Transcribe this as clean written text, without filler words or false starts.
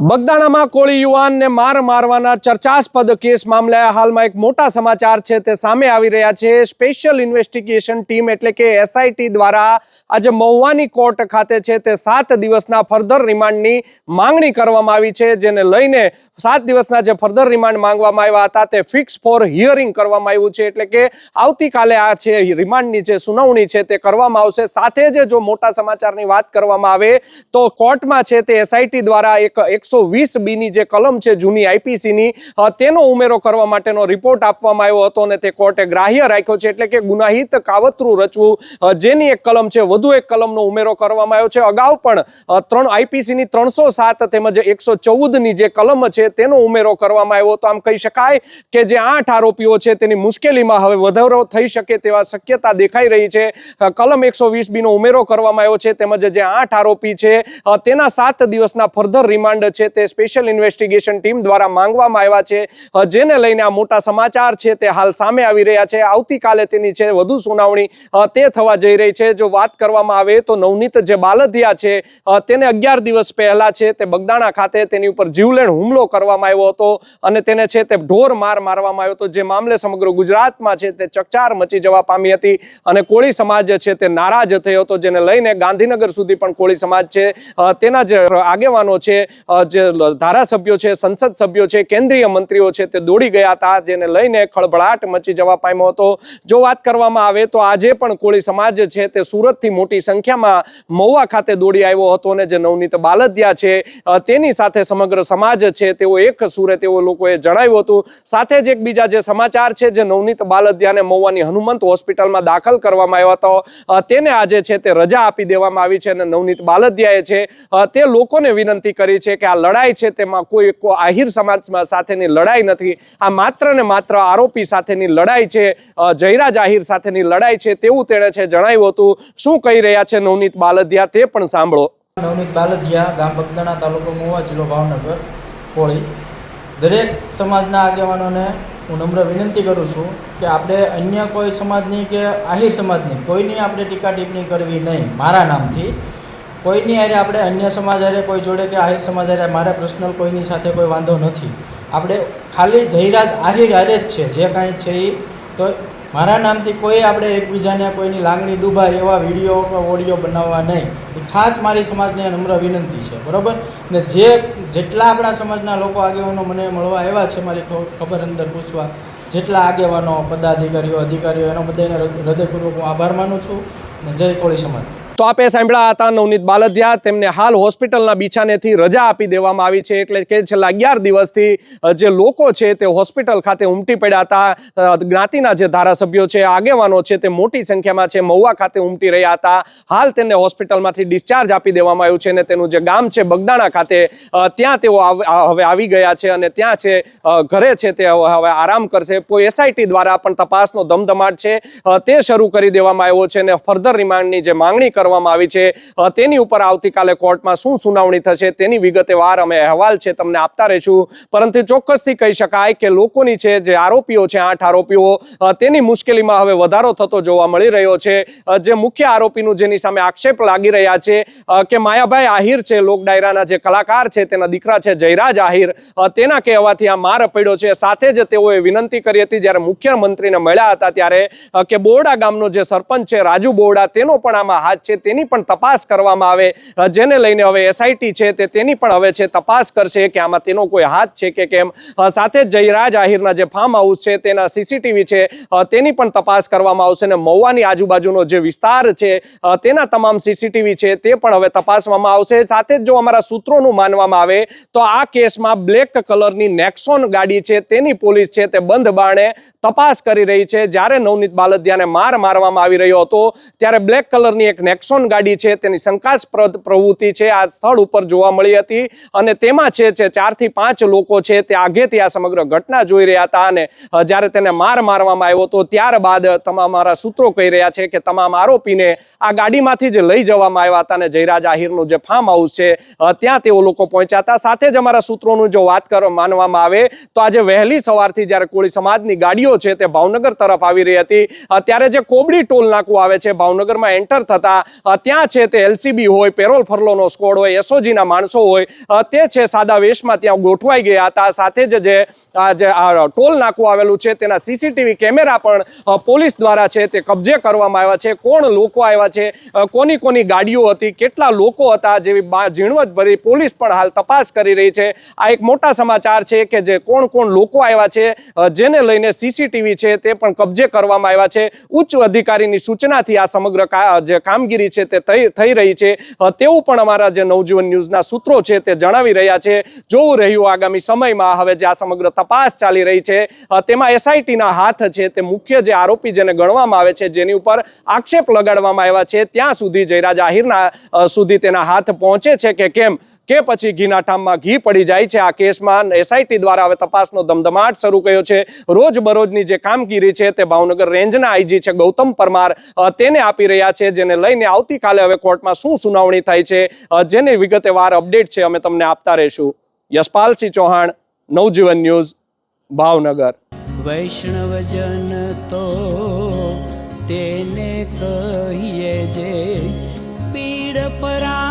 બગદાણામાં કોળી યુવાનને મારવાના ચર્ચાસ્પદ કેસ મામલે હાલમાં એક મોટા સમાચાર છે તે સામે આવી રહ્યા છે। સ્પેશિયલ ઇન્વેસ્ટિગેશન ટીમ એટલે કે એસઆઈટી દ્વારા આજે મહુવાની કોર્ટ ખાતે છે તે 7 દિવસના ફર્ધર રિમાન્ડની માંગણી કરવામાં આવી છે, જેને લઈને 7 દિવસના જે ફર્ધર રિમાન્ડ માંગવામાં આવ્યા હતા તે ફિક્સ ફોર હિયરિંગ કરવામાં આવ્યું છે, એટલે કે આવતીકાલે આ છે રિમાન્ડની જે સુનાવણી છે તે કરવામાં આવશે। સાથે જ જો મોટા સમાચારની વાત કરવામાં આવે તો કોર્ટમાં છે તે એસઆઈટી દ્વારા એક 120B ની જે કલમ છે જૂની આઈપીસી ની તેનો ઉમેરો કરવા માટેનો રિપોર્ટ આપવામાં આવ્યો હતો અને તે કોર્ટે ગ્રાહ્ય રાખ્યો છે, એટલે કે ગુનાહિત કાવતરું રચવું જેની એક કલમ છે વધુ એક કલમનો ઉમેરો કરવામાં આવ્યો છે। અગાઉ પણ આઈપીસી ની 307 તેમજ 114 ની જે કલમ છે તેનો ઉમેરો કરવામાં આવ્યો તો આમ કહી શકાય કે જે 8 આરોપીઓ છે તેની મુશ્કેલીમાં હવે વધારો થઈ શકે તેવા શક્યતા દેખાઈ રહી છે। કલમ 120B નો ઉમેરો કરવામાં આવ્યો છે તેમજ જે 8 આરોપી છે તેના 7 દિવસના ફર્ધર રિમાન્ડ છે તે સ્પેશિયલ ઇન્વેસ્ટિગેશન ટીમ દ્વારા માંગવામાં આવ્યા છે, જેને લઈને આ મોટા સમાચાર છે તે હાલ સામે આવી રહ્યા છે। આવતીકાલે તેની છે વધુ સુનાવણી તે થવા જઈ રહી છે। જો વાત કરવામાં આવે તો નવનીત જે બાલદિયા છે તેને 11 દિવસ પહેલા છે તે બગદાણા ખાતે તેની ઉપર જીવલેણ હુમલો કરવામાં આવ્યો હતો અને તેને છે તે ઢોર મારવામાં આવ્યો હતો, જે મામલે સમગ્ર ગુજરાતમાં છે તે ચકચાર મચી જવા પામી હતી અને કોળી સમાજ છે તે નારાજ થયો હતો, જેને લઈને ગાંધીનગર સુધી પણ કોળી સમાજ છે તેના જે આગેવાનો છે, જે ધારાસભ્યો છે, સંસદ સભ્યો છે, કેન્દ્રીય મંત્રીઓ છે તે દોડી ગયા હતા, જેને લઈને ખળભળાટ મચી જવા પામ્યો હતો। જો વાત કરવામાં આવે તો આજે પણ કોળી સમાજ છે તે સુરતથી મોટી સંખ્યામાં મહુવા ખાતે દોડી આવ્યો હતો અને જે નવનીત બાલદિયા છે તેની સાથે સમગ્ર સમાજ છે તેઓ એક સુરે તેઓ લોકોએ જણાવ્યું હતું। સાથે જ એક બીજા જે સમાચાર છે, જે નવનીત બાલદિયાને મહુવાની હનુમંત હોસ્પિટલમાં દાખલ કરવામાં આવ્યો હતો તેને આજે છે તે રજા આપી દેવામાં આવી છે અને નવનીત બાલદિયાએ છે તે લોકોને વિનંતી કરી છે કે આ લડાઈ છે તેમાં કોઈ આહિર સમાજ સાથેની લડાઈ નથી, આ માત્ર ને માત્ર આરોપી સાથેની લડાઈ છે, જયરાજ આહિર સાથેની લડાઈ છે તેવું તેણે છે જણાવ્યું હતું। શું કહી રહ્યા છે નવનીત બાલદિયા તે પણ સાંભળો। નવનીત બાલદિયા, ગામ બગદાણા, તાલુકો મહુવા, જિલ્લો ભાવનગર, કોળી। દરેક સમાજના આગેવાનોને હું નમ્ર વિનંતી કરું છું કે આપણે અન્ય કોઈ સમાજની કે આહિર સમાજની કોઈની આપણે ટીકા ટિપ્પણી કરવી નહીં। મારા નામથી કોઈની હારે આપણે અન્ય સમાજ હારે કોઈ જોડે કે આહિર સમાજ હારે મારે પર્સનલ કોઈની સાથે કોઈ વાંધો નથી। આપણે ખાલી જયરાજ આહિર હારે જ છે જે કાંઈ છે એ, તો મારા નામથી કોઈ આપણે એકબીજાને કોઈની લાગણી દુભાય એવા વિડીયો કે ઓડિયો બનાવવા નહીં, એ ખાસ મારી સમાજને નમ્ર વિનંતી છે, બરાબર ને। જેટલા આપણા સમાજના લોકો આગેવાનો મને મળવા આવ્યા છે, મારી ખબર અંદર પૂછવા, જેટલા આગેવાનો, પદાધિકારીઓ, અધિકારીઓ, એનો બધાને હૃદયપૂર્વક હું આભાર માનું છું અને જય કોળી સમાજ। તો આપે સાંભળ્યા હતા નવનીત બાલદિયા, તેમને હાલ હોસ્પિટલના બિછાનેથી રજા આપી દેવામાં આવી છે, એટલે કે છેલ્લા 11 દિવસથી જે લોકો છે તે હોસ્પિટલ ખાતે ઉમટી પડ્યા હતા। જ્ઞાતિના જે ધારાસભ્યો છે, આગેવાનો છે તે મોટી સંખ્યામાં છે મહુવા ખાતે ઉમટી રહ્યા હતા। હાલ તેને હોસ્પિટલમાંથી ડિસ્ચાર્જ આપી દેવામાં આવ્યું છે અને તેનું જે ગામ છે બગદાણા ખાતે ત્યાં તેઓ હવે આવી ગયા છે અને ત્યાં છે ઘરે છે તે હવે આરામ કરશે। કોઈ એસઆઈટી દ્વારા પણ તપાસનો ધમધમાટ છે તે શરૂ કરી દેવામાં આવ્યો છે અને ફર્ધર રિમાન્ડની જે માંગણી કરવામાં આવી છે તેની ઉપર આવતીકાલે કોર્ટમાં શું સુનાવણી થશે તેની વિગતવાર અમે અહેવાલ છે તમને આપતા રહીશું। પરંતુ ચોક્કસથી કહી શકાય કે લોકોની છે જે આરોપીઓ છે 8 આરોપીઓ તેની મુશ્કેલીમાં હવે વધારો થતો જોવા મળી રહ્યો છે। જે મુખ્ય આરોપીનું જેની સામે આક્ષેપ લાગી રહ્યા છે કે માયાભાઈ આહિર છે, લોક ડાયરાના જે કલાકાર છે, તેના દીકરા છે જયરાજ આહિર, તેના કહેવાથી આ માર પડ્યો છે। સાથે જ તેઓએ વિનંતી કરી હતી જ્યારે મુખ્યમંત્રીને મળ્યા હતા ત્યારે કે બોરડા ગામનો જે સરપંચ છે રાજુ બોરડા, તેનો પણ આમાં હાથ છે, તેની પણ તપાસ કરવામાં આવે, જેને લઈને હવે એસઆઈટી છે તે તેની પણ હવે છે તપાસ કરશે કે આમાં તેનો કોઈ હાથ છે કે કેમ। સાથે જ જયરાજ આહિરના જે ફાર્મ હાઉસ છે તેના સીસીટીવી છે તેની પણ તપાસ કરવામાં આવશે અને મહુવાની આજુબાજુનો જે વિસ્તાર છે તેના તમામ સીસીટીવી છે તે પણ હવે તપાસવામાં આવશે। સાથે જ જો અમારા સૂત્રોનું માનવામાં આવે તો આ કેસમાં બ્લેક કલરની નેક્સોન ગાડી છે તેની પોલીસ છે તે બંધ બારણે તપાસ કરી રહી છે। જ્યારે નવનીત બાલદિયાને મારવામાં આવી રહ્યો હતો ત્યારે બ્લેક કલરની એક નેક્સોન ગાડી છે તેની શંકાસ્પદ પ્રવૃત્તિ છે આ સ્થળ ઉપર જોવા મળી હતી અને તેમાં છે 4 થી 5 લોકો છે તે આગેથી આ સમગ્ર ઘટના જોઈ રહ્યા હતા અને જ્યારે તેને મારવામાં આવ્યો હતો ત્યારબાદ તમારા સૂત્રો કહી રહ્યા છે કે તમામ આરોપીને આ ગાડીમાંથી જ લઈ જવામાં આવ્યા હતા અને જયરાજ આહિરનું જે ફાર્મ હાઉસ છે ત્યાં તેઓ લોકો પહોંચ્યા હતા। સાથે જ અમારા સૂત્રોનું જો વાત માનવામાં આવે તો આજે વહેલી સવારથી જ્યારે કોળી સમાજની ગાડીઓ છે તે ભાવનગર તરફ આવી રહી હતી ત્યારે જે કોબડી ટોલ નાકું આવે છે ભાવનગરમાં એન્ટર થતા ત્યાં છે તે LCB હોય, પેરોલ ફરલોનો સ્કોડ હોય, SOGના માણસો હોય, તે છે સાદા વેશમાં ત્યાં ગોઠવાઈ ગયા હતા. સાથે જ જે ટોલ નાકું આવેલું છે તેના CCTV કેમેરા પણ પોલીસ દ્વારા છે તે કબજે કરવામાં આવ્યા છે. કોણ લોકો આવ્યા છે, કોની કોની ગાડીઓ હતી, કેટલા લોકો હતા જેવી ઝીણવટભરી પોલીસ પણ હાલ તપાસ કરી રહી છે. આ એક મોટા સમાચાર છે કે જે કોણ કોણ લોકો આવ્યા છે, જેને લઈને CCTV છે તે પણ કબજે કરવામાં આવ્યા છે. ઉચ્ચ અધિકારીની સૂચનાથી આ સમગ્ર જે કામગીરી છે તે થઈ રહી છે તેવું પણ અમારા જે નવજીવન ન્યૂઝના સૂત્રો છે તે જણાવી રહ્યા છે. જોવું રહ્યું આગામી સમયમાં હવે જે આ સમગ્ર તપાસ ચાલી રહી છે તેમાં SITના હાથ છે તે મુખ્ય જે આરોપી જેને ગણવામાં આવે છે, જેની ઉપર આક્ષેપ લગાડવામાં આવ્યા છે, ત્યાં સુધી જયરાજ આહિરના સુધી તેના હાથ પહોંચે છે કે કેમ, કે પછી ઘીના ઠામમાં ઘી પડી જાય છે. આ કેસમાં SIT દ્વારા હવે તપાસનો ધમધમાટ શરૂ કર્યો છે. રોજબરોજની જે કામગીરી છે તે ભાવનગર રેન્જના IG છે ગૌતમ પરમાર તેને આપી રહ્યા છે, જેને લઈને આવતીકાલે હવે કોર્ટમાં શું સુનાવણી થાય છે જેની વિગતવાર અપડેટ છે અમે તમને આપતા રહીશું. યશપાલસિંહ ચૌહાણ, નવજીવન ન્યૂઝ, ભાવનગર. વૈષ્ણવજન તો તેને કહીએ જે પીડ પરા